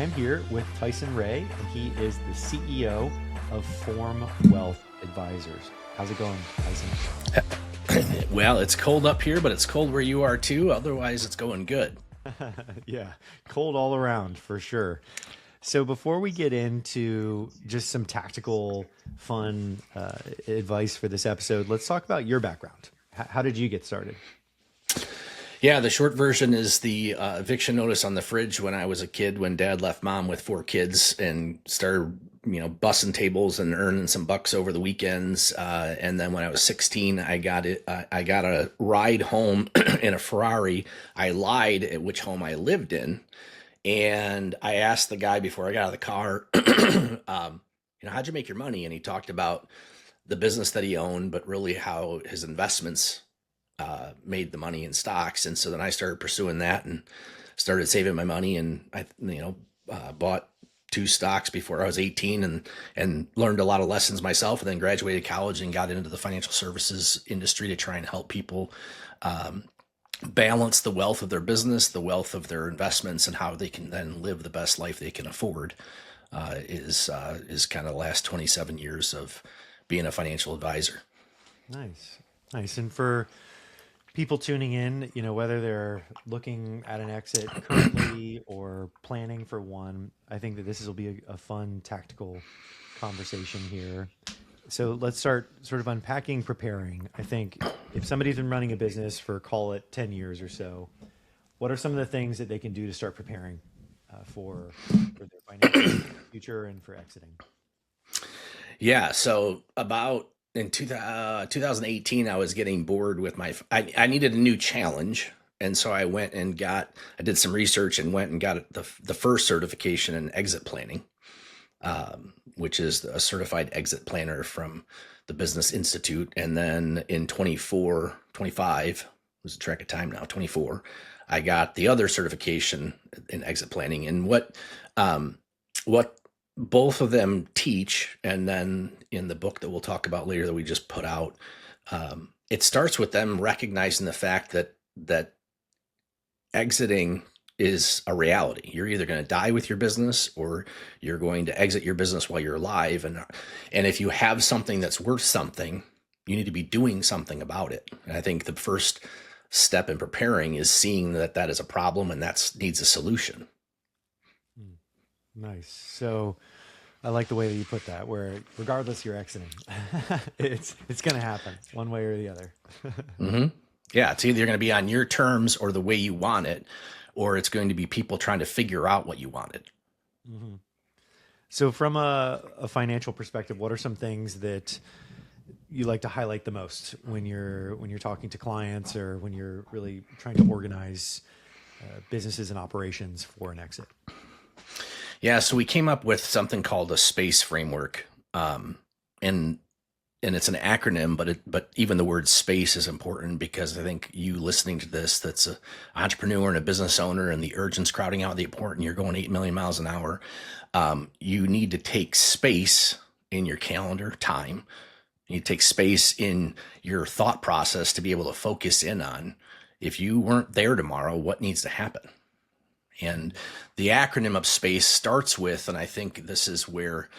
I am here with Tyson Ray, and he is the CEO of Form Wealth Advisors. How's it going, Tyson? Well, it's cold up here, but it's cold where you are too. Otherwise, it's going good. Yeah, cold all around for sure. So before we get into just some tactical, fun advice for this episode, let's talk about your background. How did you get started? Yeah, the short version is the eviction notice on the fridge when I was a kid, when dad left mom with 4 kids and started, bussing tables and earning some bucks over the weekends. And then when I was 16, I got a ride home in a Ferrari. I lied at which home I lived in. And I asked the guy before I got out of the car, how'd you make your money? And he talked about the business that he owned, but really how his investments made the money in stocks. And so then I started pursuing that and started saving my money. And I, bought 2 stocks before I was 18 and learned a lot of lessons myself, and then graduated college and got into the financial services industry to try and help people balance the wealth of their business, the wealth of their investments, and how they can then live the best life they can afford. Is kind of the last 27 years of being a financial advisor. Nice, nice. And for people tuning in, whether they're looking at an exit currently or planning for one, I think that this will be a fun tactical conversation here. So let's start sort of unpacking preparing. I think if somebody's been running a business for, call it 10 years or so, what are some of the things that they can do to start preparing for their financial future and for exiting? Yeah, so about in 2018, I was getting bored with I needed a new challenge. And so I went and I did some research and went and got the first certification in exit planning, which is a certified exit planner from the Business Institute. And then in 25, was a track of time now, 24, I got the other certification in exit planning. And what both of them teach, and then in the book that we'll talk about later that we just put out, it starts with them recognizing the fact that exiting is a reality. You're either going to die with your business or you're going to exit your business while you're alive. And if you have something that's worth something, you need to be doing something about it. And I think the first step in preparing is seeing that is a problem and that needs a solution. Nice. So I like the way that you put that, where regardless you're exiting, it's going to happen one way or the other. Mm-hmm. Yeah, it's either going to be on your terms or the way you want it, or it's going to be people trying to figure out what you wanted. Mm-hmm. So from a financial perspective, what are some things that you like to highlight the most when you're talking to clients or when you're really trying to organize businesses and operations for an exit? Yeah, so we came up with something called a SPACE framework, and it's an acronym, but even the word SPACE is important, because I think you listening to this, that's an entrepreneur and a business owner, and the urgent's crowding out the important. You're going 8 million miles an hour. You need to take space in your calendar time. You need to take space in your thought process to be able to focus in on, if you weren't there tomorrow, what needs to happen. And the acronym of SPACE starts with, and I think this is where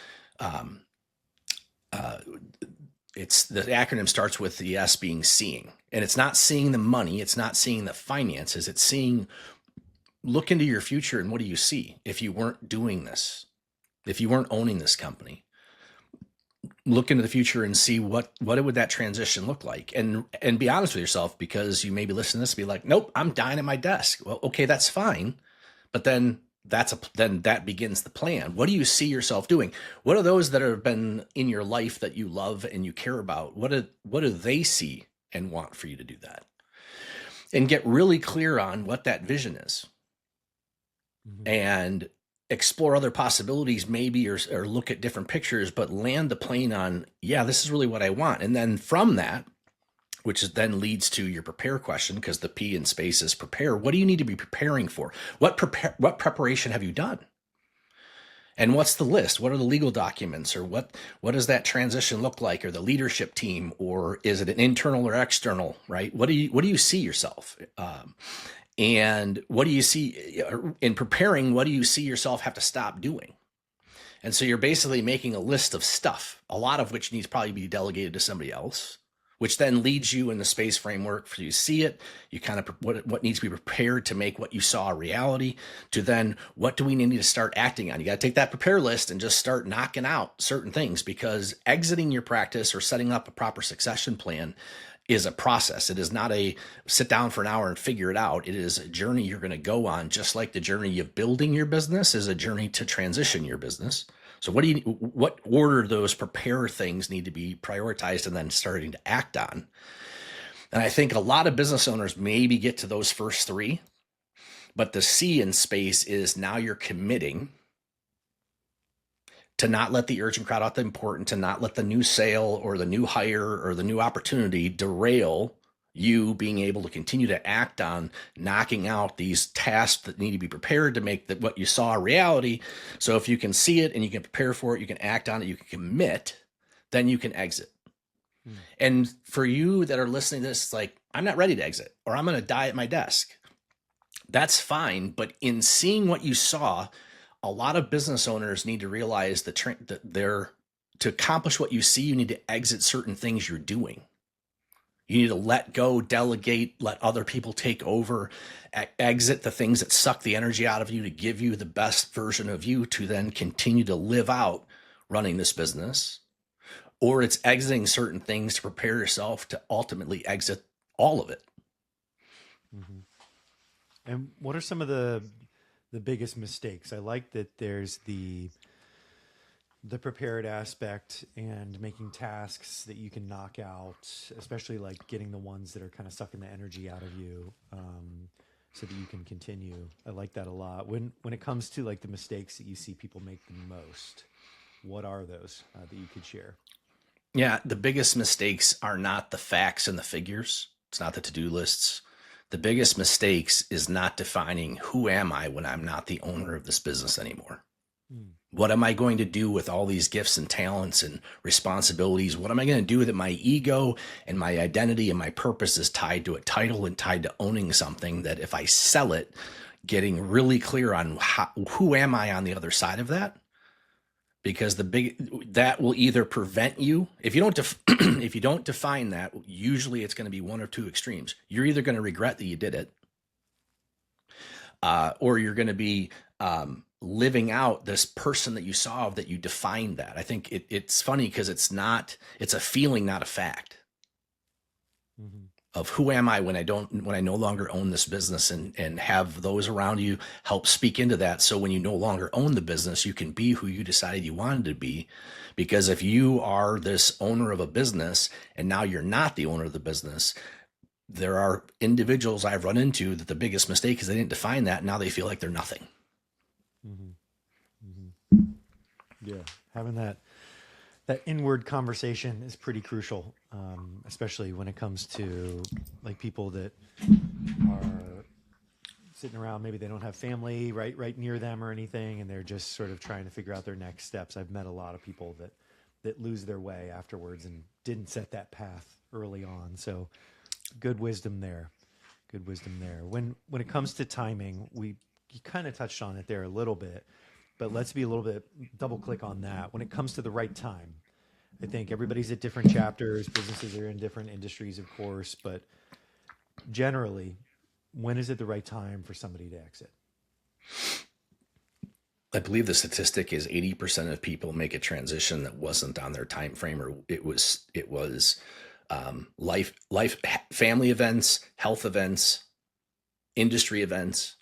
it's the acronym starts with the S being seeing. And it's not seeing the money, it's not seeing the finances, it's seeing, look into your future and what do you see if you weren't doing this, if you weren't owning this company. Look into the future and see what would that transition look like, and be honest with yourself, because you may be listening to this and be like, nope, I'm dying at my desk. Well, okay, that's fine. But then that begins the plan. What do you see yourself doing? What are those that have been in your life that you love and you care about? What do they see and want for you to do that? And get really clear on what that vision is. Mm-hmm. And explore other possibilities maybe, or look at different pictures, but land the plane on, yeah, this is really what I want. And then from that, which then leads to your prepare question, because the P in SPACE is prepare. What do you need to be preparing for? What preparation have you done? And what's the list? What are the legal documents, or what does that transition look like, or the leadership team, or is it an internal or external, right? What do you see yourself? And what do you see in preparing? What do you see yourself have to stop doing? And so you're basically making a list of stuff, a lot of which needs probably to be delegated to somebody else, which then leads you in the space framework for you to see it. You kind of what needs to be prepared to make what you saw a reality, to then what do we need to start acting on? You got to take that prepare list and just start knocking out certain things, because exiting your practice or setting up a proper succession plan is a process. It is not a sit down for an hour and figure it out. It is a journey you're going to go on, just like the journey of building your business is a journey to transition your business. So what order those prepare things need to be prioritized and then starting to act on? And I think a lot of business owners maybe get to those first three, but the C in space is now you're committing to not let the urgent crowd out the important, to not let the new sale or the new hire or the new opportunity derail you being able to continue to act on knocking out these tasks that need to be prepared to make what you saw a reality. So if you can see it and you can prepare for it, you can act on it, you can commit, then you can exit. And for you that are listening to this, it's like, I'm not ready to exit, or I'm going to die at my desk. That's fine. But in seeing what you saw, a lot of business owners need to realize that to accomplish what you see, you need to exit certain things you're doing. You need to let go, delegate, let other people take over, exit the things that suck the energy out of you to give you the best version of you to then continue to live out running this business. Or it's exiting certain things to prepare yourself to ultimately exit all of it. Mm-hmm. And what are some of the biggest mistakes? I like that there's the prepared aspect and making tasks that you can knock out, especially like getting the ones that are kind of sucking the energy out of you, so that you can continue. I like that a lot. When it comes to like the mistakes that you see people make the most, what are those that you could share? Yeah, the biggest mistakes are not the facts and the figures. It's not the to-do lists. The biggest mistakes is not defining who am I when I'm not the owner of this business anymore. What am I going to do with all these gifts and talents and responsibilities? What am I going to do with it? My ego and my identity and my purpose is tied to a title and tied to owning something that if I sell it, getting really clear on who am I on the other side of that? Because that will either prevent you, if you don't if you don't define that, usually it's going to be one of two extremes. You're either going to regret that you did it, or you're going to be living out this person that you saw, that you defined that. I think it's funny because it's a feeling, not a fact. Mm-hmm. Of who am I when I no longer own this business, and have those around you help speak into that. So when you no longer own the business, you can be who you decided you wanted to be. Because if you are this owner of a business and now you're not the owner of the business, there are individuals I've run into that the biggest mistake is they didn't define that. And now they feel like they're nothing. Mm-hmm. Mm-hmm. Yeah. Having that inward conversation is pretty crucial, especially when it comes to like people that are sitting around. Maybe they don't have family right near them or anything, and they're just sort of trying to figure out their next steps. I've met a lot of people that lose their way afterwards and didn't set that path early on. So good wisdom there. Good wisdom there. When it comes to timing, you kind of touched on it there a little bit, but let's be a little bit double click on that. When it comes to the right time, I think everybody's at different chapters. Businesses are in different industries, of course, but generally, when is it the right time for somebody to exit? I believe the statistic is 80% of people make a transition that wasn't on their time frame, or it was life, family events, health events, industry events.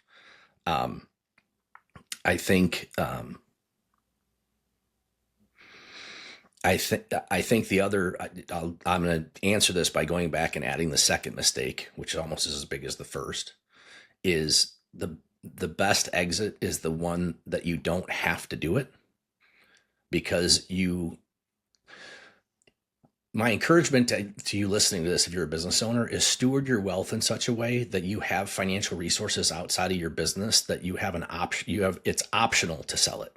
I think the other, I'm going to answer this by going back and adding the second mistake, which almost is as big as the first, is the best exit is the one that you don't have to do it, because my encouragement to you listening to this, if you're a business owner, is steward your wealth in such a way that you have financial resources outside of your business, that you have an option. It's optional to sell it.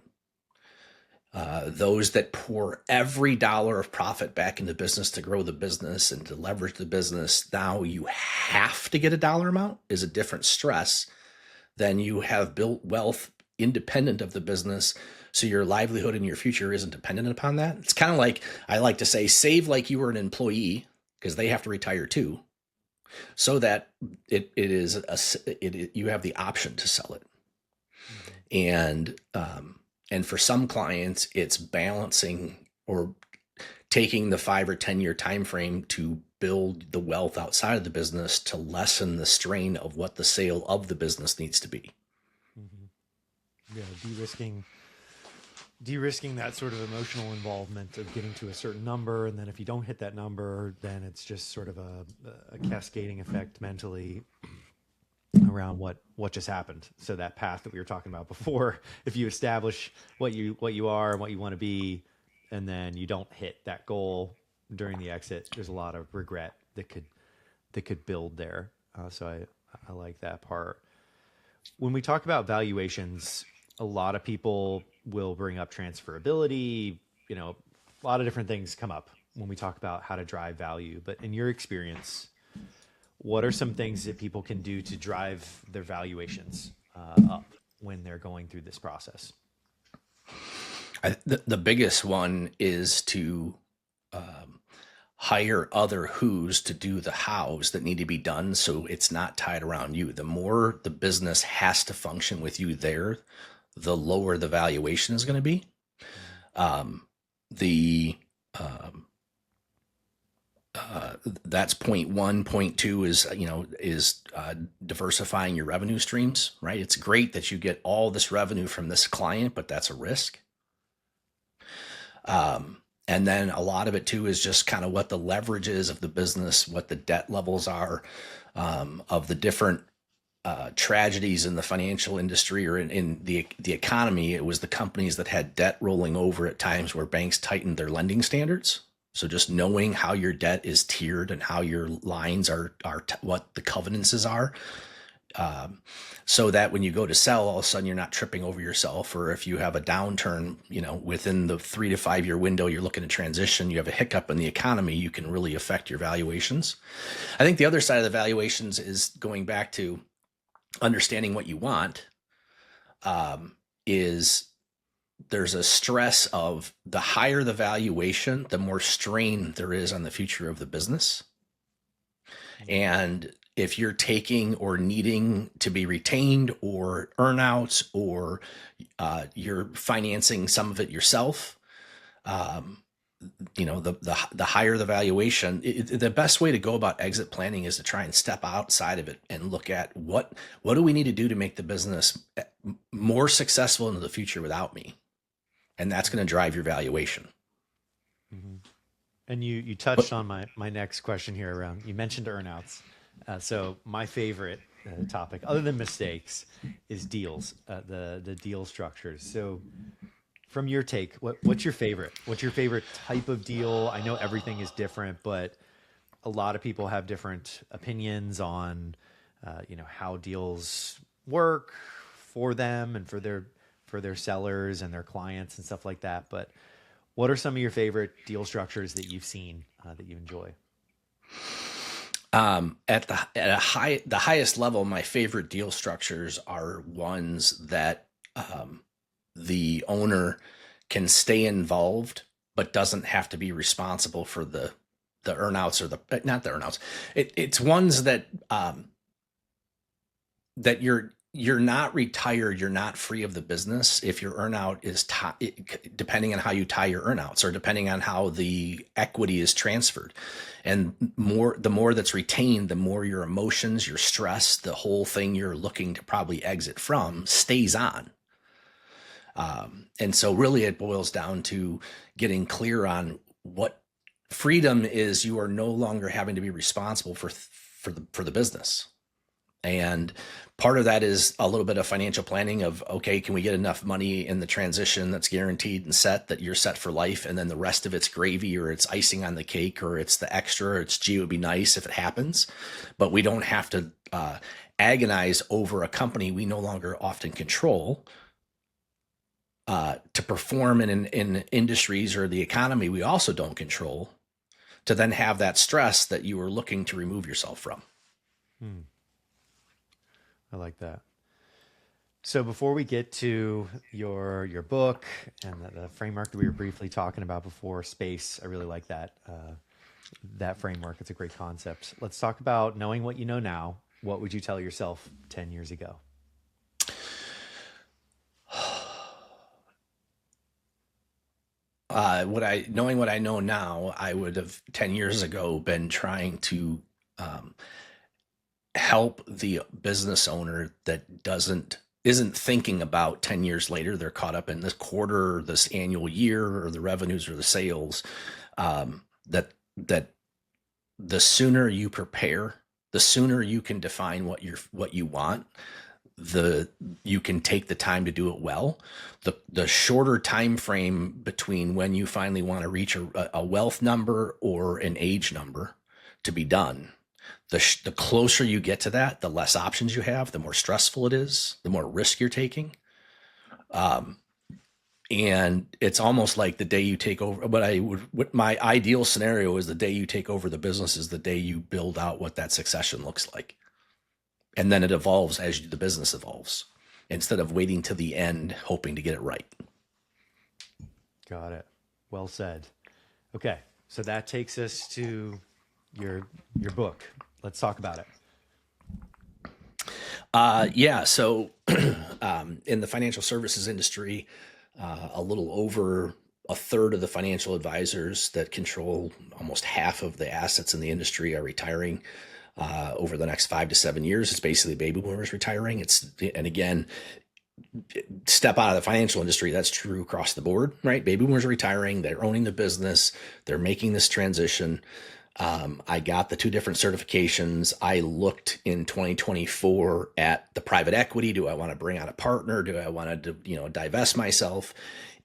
Those that pour every dollar of profit back into business to grow the business and to leverage the business, now you have to get a dollar amount, is a different stress than you have built wealth independent of the business. So your livelihood and your future isn't dependent upon that. It's kind of like, I like to say, save like you were an employee, because they have to retire too, so that you have the option to sell it. And for some clients, it's balancing or taking the 5 or 10 year time frame to build the wealth outside of the business to lessen the strain of what the sale of the business needs to be. Mm-hmm. Yeah, de-risking that sort of emotional involvement of getting to a certain number, and then if you don't hit that number, then it's just sort of a cascading effect mentally around what just happened. So that path that we were talking about before, if you establish what you are and what you want to be, and then you don't hit that goal during the exit, there's a lot of regret that could build there. So I like that part. When we talk about valuations, a lot of people will bring up transferability. A lot of different things come up when we talk about how to drive value. But in your experience, what are some things that people can do to drive their valuations up when they're going through this process? The biggest one is to hire other who's to do the hows that need to be done, so it's not tied around you. The more the business has to function with you there, the lower the valuation is going to be. That's point one. Point two is diversifying your revenue streams, right? It's great that you get all this revenue from this client, but that's a risk. And then a lot of it too is just kind of what the leverage is of the business, what the debt levels are, of the different tragedies in the financial industry or in the economy. It was the companies that had debt rolling over at times where banks tightened their lending standards. So just knowing how your debt is tiered and how your lines are what the covenances are, so that when you go to sell, all of a sudden you're not tripping over yourself. Or if you have a downturn, within the 3 to 5 year window, you're looking to transition, you have a hiccup in the economy, you can really affect your valuations. I think the other side of the valuations is going back to understanding what you want. Is there's a stress of the higher the valuation, the more strain there is on the future of the business. And if you're taking or needing to be retained or earnouts, or you're financing some of it yourself, the higher the valuation, the best way to go about exit planning is to try and step outside of it and look at what do we need to do to make the business more successful into the future without me. And that's going to drive your valuation. Mm-hmm. And you touched on my next question here around, you mentioned earnouts. So my favorite topic, other than mistakes, is deals, the deal structures. So from your take, what's your favorite? What's your favorite type of deal? I know everything is different, but a lot of people have different opinions on, how deals work for them and for their sellers and their clients and stuff like that. But what are some of your favorite deal structures that you've seen that you enjoy? At the highest level, my favorite deal structures are ones that the owner can stay involved, but doesn't have to be responsible for the earnouts or not the earnouts. It's ones that that you're not retired, you're not free of the business if your earnout is depending on how you tie your earnouts or depending on how the equity is transferred. And the more that's retained, the more your emotions, your stress, the whole thing you're looking to probably exit from stays on. And so really it boils down to getting clear on what freedom is. You are no longer having to be responsible for the business. And part of that is a little bit of financial planning of, okay, can we get enough money in the transition that's guaranteed and set that you're set for life? And then the rest of it's gravy, or it's icing on the cake, or it's the extra, or it's, gee, it would be nice if it happens, but we don't have to agonize over a company we no longer often control. to perform in industries or the economy we also don't control, to then have that stress that you were looking to remove yourself from. I like that. So before we get to your book and the framework that we were briefly talking about before, space, I really like that framework. It's a great concept. Let's talk about knowing what you know now. What would you tell yourself 10 years ago? Knowing what I know now, I would have 10 years ago been trying to help the business owner that isn't thinking about 10 years later. They're caught up in this quarter, or this annual year, or the revenues or the sales. That the sooner you prepare, the sooner you can define what you want, you can take the time to do it well. The shorter time frame between when you finally want to reach a wealth number or an age number to be done, the closer you get to that, the less options you have, the more stressful it is, the more risk you're taking. And it's almost like the day you take over. What my ideal scenario is, the day you take over the business is the day you build out what that succession looks like. And then it evolves as the business evolves, instead of waiting to the end, hoping to get it right. Got it. Well said. Okay. So that takes us to your book. Let's talk about it. Yeah. So in the financial services industry, a little over a third of the financial advisors that control almost half of the assets in the industry are retiring over the next 5 to 7 years. It's basically baby boomers retiring. And again, step out of the financial industry, that's true across the board, right? Baby boomers are retiring. They're owning the business. They're making this transition. I got the 2 different certifications. I looked in 2024 at the private equity. Do I want to bring on a partner? Do I want to, divest myself?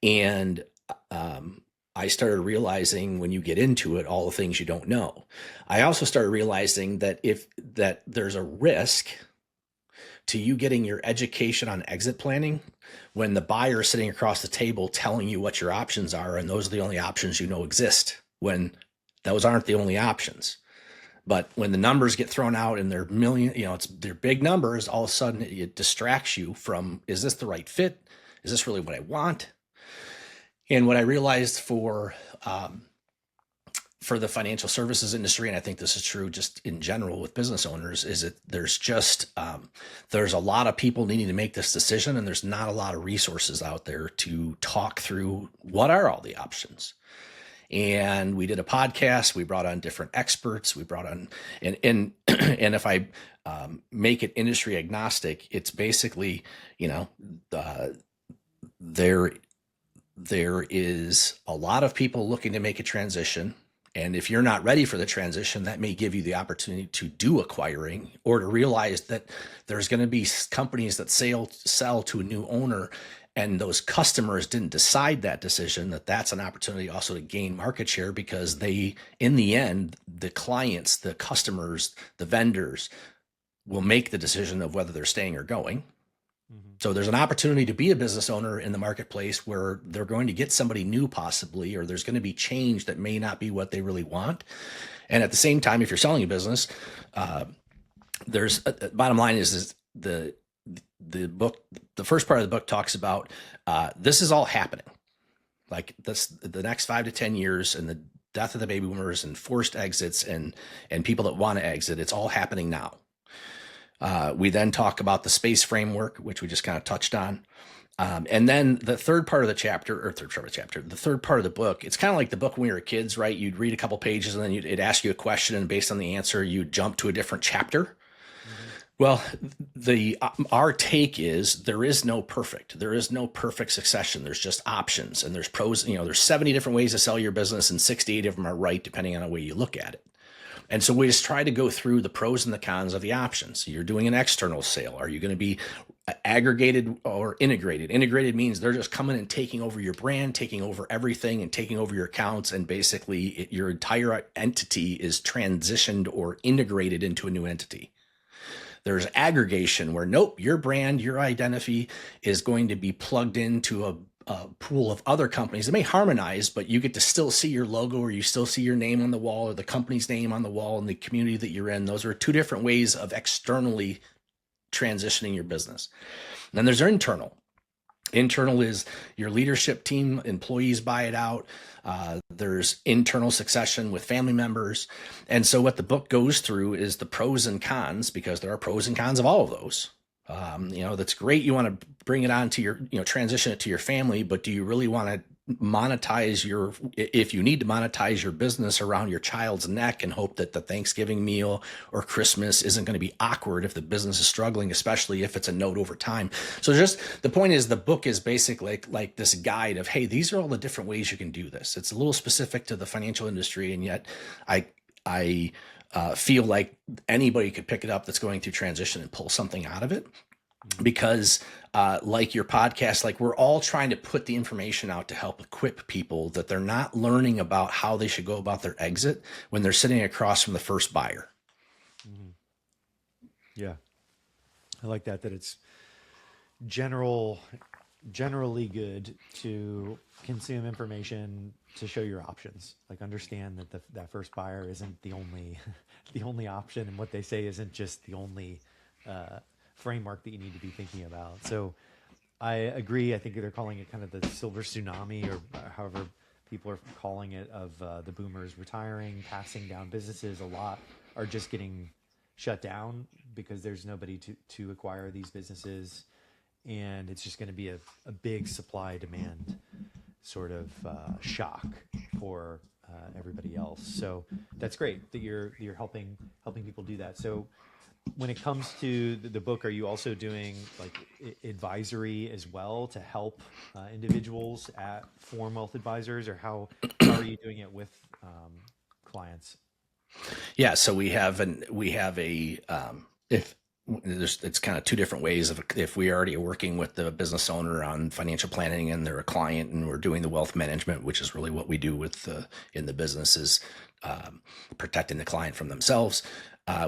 And I started realizing, when you get into it, all the things you don't know. I also started realizing that there's a risk to you getting your education on exit planning when the buyer is sitting across the table telling you what your options are, and those are the only options exist, when those aren't the only options. But when the numbers get thrown out and they're they're big numbers, all of a sudden it distracts you from, is this the right fit? Is this really what I want? And what I realized for the financial services industry, and I think this is true just in general with business owners, is that there's a lot of people needing to make this decision, and there's not a lot of resources out there to talk through what are all the options. And we did a podcast. We brought on different experts. We brought on, and if I make it industry agnostic, it's basically, there is a lot of people looking to make a transition. And if you're not ready for the transition, that may give you the opportunity to do acquiring, or to realize that there's going to be companies that sell to a new owner, and those customers didn't decide that decision, that's an opportunity also to gain market share, because in the end, the clients, the customers, the vendors will make the decision of whether they're staying or going. So there's an opportunity to be a business owner in the marketplace where they're going to get somebody new possibly, or there's going to be change that may not be what they really want. And at the same time, if you're selling a business, there's bottom line is the book, the first part of the book talks about this is all happening. Like the next 5 to 10 years, and the death of the baby boomers and forced exits and people that want to exit, it's all happening now. We then talk about the space framework, which we just kind of touched on. And then the third part of the book, it's kind of like the book when we were kids, right? You'd read a couple pages and then it'd ask you a question, and based on the answer, you'd jump to a different chapter. Well, our take is there is no perfect succession. There's just options, and there's pros. There's 70 different ways to sell your business, and 68 of them are right, depending on the way you look at it. And so we just try to go through the pros and the cons of the options. You're doing an external sale. Are you going to be aggregated or integrated? Integrated means they're just coming and taking over your brand, taking over everything, and taking over your accounts. And basically your entire entity is transitioned or integrated into a new entity. There's aggregation where, nope, your brand, your identity is going to be plugged into a pool of other companies that may harmonize, but you get to still see your logo, or you still see your name on the wall, or the company's name on the wall in the community that you're in. Those are two different ways of externally transitioning your business. And then there's internal. Internal is your leadership team, employees buy it out. There's internal succession with family members. And so what the book goes through is the pros and cons, because there are pros and cons of all of those. That's great. You want to bring it on to your, transition it to your family, but do you really want to monetize if you need to monetize your business around your child's neck and hope that the Thanksgiving meal or Christmas isn't going to be awkward if the business is struggling, especially if it's a note over time. So just the point is, the book is basically like this guide of, hey, these are all the different ways you can do this. It's a little specific to the financial industry. And yet I feel like anybody could pick it up that's going through transition and pull something out of it, because like your podcast, like we're all trying to put the information out to help equip people that they're not learning about how they should go about their exit when they're sitting across from the first buyer. Mm-hmm. Yeah. I like that it's generally good to consume information to show your options. Like, understand that that first buyer isn't the only option, and what they say isn't just the only framework that you need to be thinking about. So I agree. I think they're calling it kind of the silver tsunami, or however people are calling it, of the boomers retiring, passing down businesses. A lot are just getting shut down because there's nobody to acquire these businesses. And it's just going to be a big supply demand sort of shock for everybody else. So that's great that you're helping people do that. So when it comes to the book, are you also doing like advisory as well to help individuals form wealth advisors, or how are you doing it with clients? Yeah, so we have it's kind of two different ways of, if we already are working with the business owner on financial planning and they're a client and we're doing the wealth management, which is really what we do in the business, is protecting the client from themselves.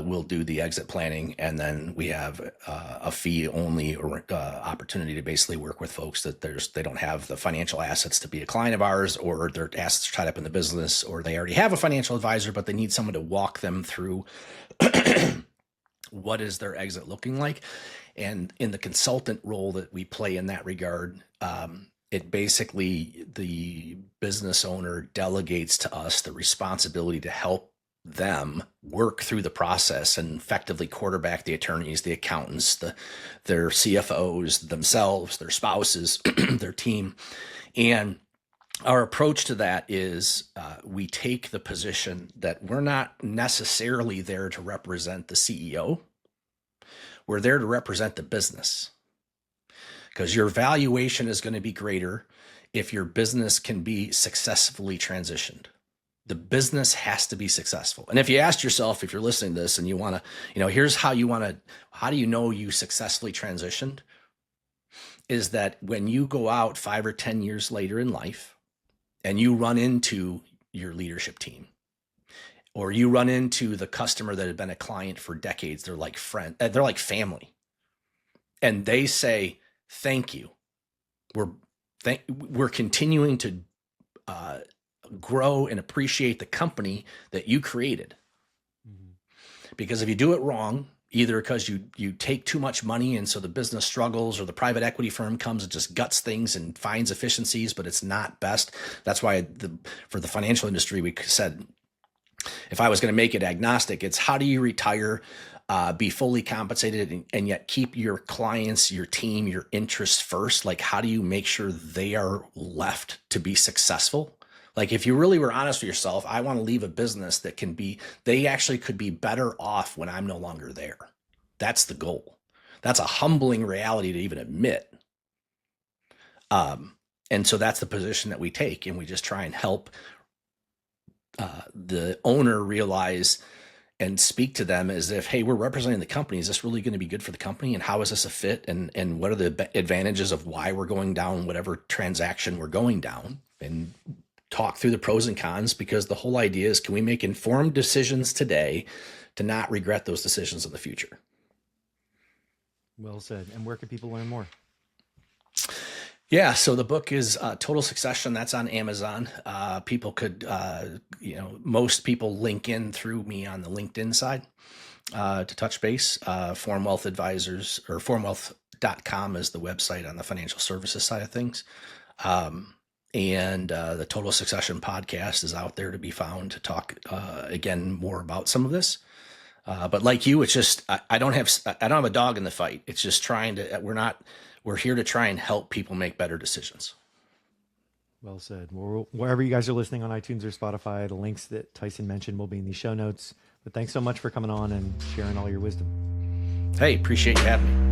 We'll do the exit planning, and then we have a fee only opportunity to basically work with folks that they don't have the financial assets to be a client of ours, or their assets are tied up in the business, or they already have a financial advisor, but they need someone to walk them through what is their exit looking like. And in the consultant role that we play in that regard, it basically, the business owner delegates to us the responsibility to help them work through the process and effectively quarterback the attorneys, the accountants, their CFOs, themselves, their spouses, their team. And our approach to that is we take the position that we're not necessarily there to represent the CEO. We're there to represent the business, because your valuation is going to be greater if your business can be successfully transitioned. The business has to be successful. And if you ask yourself, if you're listening to this and you want to, here's how do you know you successfully transitioned? Is that when you go out 5 or 10 years later in life and you run into your leadership team, or you run into the customer that had been a client for decades, they're like they're like family, and they say, thank you. We're continuing to grow and appreciate the company that you created. Mm-hmm. Because if you do it wrong, either because you take too much money and so the business struggles, or the private equity firm comes and just guts things and finds efficiencies, but it's not best. That's why for the financial industry, we said, if I was going to make it agnostic, it's how do you retire, be fully compensated, and yet keep your clients, your team, your interests first? Like, how do you make sure they are left to be successful? Like, if you really were honest with yourself, I want to leave a business that they actually could be better off when I'm no longer there. That's the goal. That's a humbling reality to even admit. And so that's the position that we take, and we just try and help the owner realize and speak to them as if, hey, we're representing the company. Is this really going to be good for the company? And how is this a fit? And what are the advantages of why we're going down whatever transaction we're going down? And talk through the pros and cons, because the whole idea is, can we make informed decisions today to not regret those decisions in the future? Well said. And where can people learn more? Yeah, so the book is Total Succession. That's on Amazon. People could, most people link in through me on the LinkedIn side to touch base. Foreign Wealth Advisors or foreignwealth.com is the website on the financial services side of things. And the Total Succession podcast is out there to be found to talk again more about some of this. But like you, it's just I don't have a dog in the fight. It's just trying to we're here to try and help people make better decisions. Well said. Well, wherever you guys are listening on iTunes or Spotify, the links that Tyson mentioned will be in the show notes. But thanks so much for coming on and sharing all your wisdom. Hey, appreciate you having me.